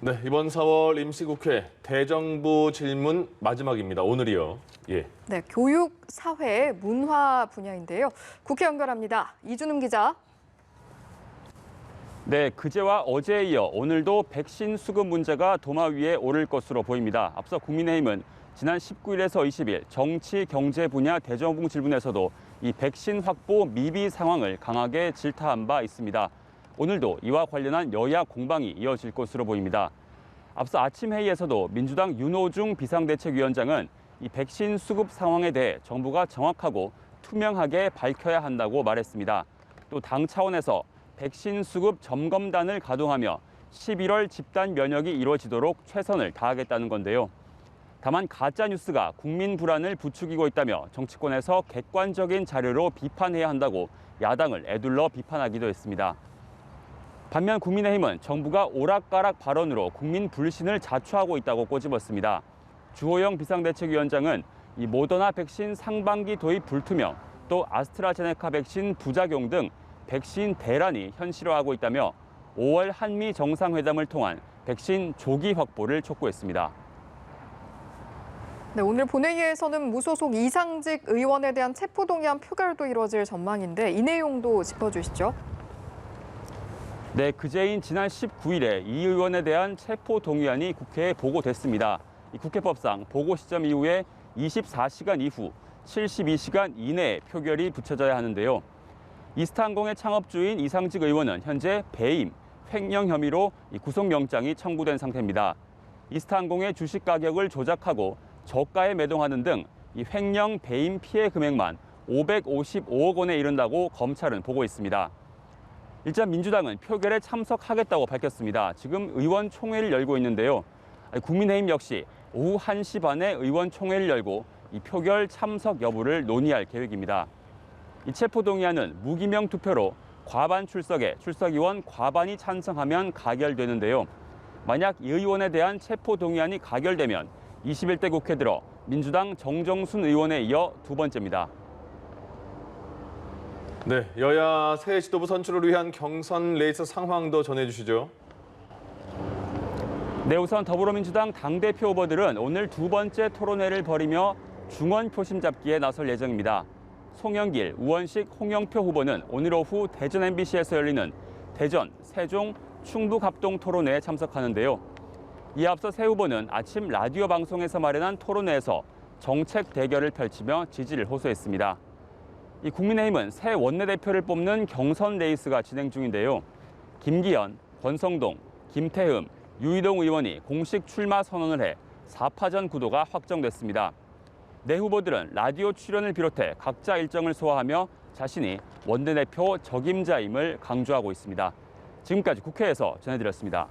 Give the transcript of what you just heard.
네, 이번 4월 임시국회 대정부 질문 마지막입니다. 오늘이요. 예. 네, 교육, 사회, 문화 분야인데요. 국회 연결합니다. 이준음 기자. 네, 그제와 어제에 이어 오늘도 백신 수급 문제가 도마 위에 오를 것으로 보입니다. 앞서 국민의힘은 지난 19일에서 20일 정치, 경제 분야 대정부 질문에서도 이 백신 확보 미비 상황을 강하게 질타한 바 있습니다. 오늘도 이와 관련한 여야 공방이 이어질 것으로 보입니다. 앞서 아침 회의에서도 민주당 윤호중 비상대책위원장은 이 백신 수급 상황에 대해 정부가 정확하고 투명하게 밝혀야 한다고 말했습니다. 또 당 차원에서 백신 수급 점검단을 가동하며 11월 집단 면역이 이루어지도록 최선을 다하겠다는 건데요. 다만 가짜뉴스가 국민 불안을 부추기고 있다며 정치권에서 객관적인 자료로 비판해야 한다고 야당을 에둘러 비판하기도 했습니다. 반면 국민의힘은 정부가 오락가락 발언으로 국민 불신을 자초하고 있다고 꼬집었습니다. 주호영 비상대책위원장은 이 모더나 백신 상반기 도입 불투명, 또 아스트라제네카 백신 부작용 등 백신 대란이 현실화하고 있다며 5월 한미 정상회담을 통한 백신 조기 확보를 촉구했습니다. 네, 오늘 본회의에서는 무소속 이상직 의원에 대한 체포동의안 표결도 이루어질 전망인데 이 내용도 짚어주시죠. 네, 그제인 지난 19일에 이 의원에 대한 체포동의안이 국회에 보고됐습니다. 국회법상 보고 시점 이후에 24시간 이후 72시간 이내에 표결이 붙여져야 하는데요. 이스타항공의 창업주인 이상직 의원은 현재 배임, 횡령 혐의로 구속영장이 청구된 상태입니다. 이스타항공의 주식 가격을 조작하고 저가에 매동하는 등 이 횡령, 배임 피해 금액만 555억 원에 이른다고 검찰은 보고 있습니다. 일단 민주당은 표결에 참석하겠다고 밝혔습니다. 지금 의원총회를 열고 있는데요. 국민의힘 역시 오후 1시 반에 의원총회를 열고 이 표결 참석 여부를 논의할 계획입니다. 이 체포동의안은 무기명 투표로 과반 출석에 출석의원 과반이 찬성하면 가결되는데요. 만약 이 의원에 대한 체포동의안이 가결되면 21대 국회 들어 민주당 정정순 의원에 이어 두 번째입니다. 네, 여야 새 지도부 선출을 위한 경선 레이스 상황도 전해주시죠. 네, 우선 더불어민주당 당대표 후보들은 오늘 두 번째 토론회를 벌이며 중원 표심 잡기에 나설 예정입니다. 송영길, 우원식, 홍영표 후보는 오늘 오후 대전 MBC에서 열리는 대전, 세종, 충북 합동 토론회에 참석하는데요. 이에 앞서 새 후보는 아침 라디오 방송에서 마련한 토론회에서 정책 대결을 펼치며 지지를 호소했습니다. 이 국민의힘은 새 원내대표를 뽑는 경선 레이스가 진행 중인데요. 김기현, 권성동, 김태흠, 유이동 의원이 공식 출마 선언을 해 4파전 구도가 확정됐습니다. 네 후보들은 라디오 출연을 비롯해 각자 일정을 소화하며 자신이 원내대표 적임자임을 강조하고 있습니다. 지금까지 국회에서 전해드렸습니다.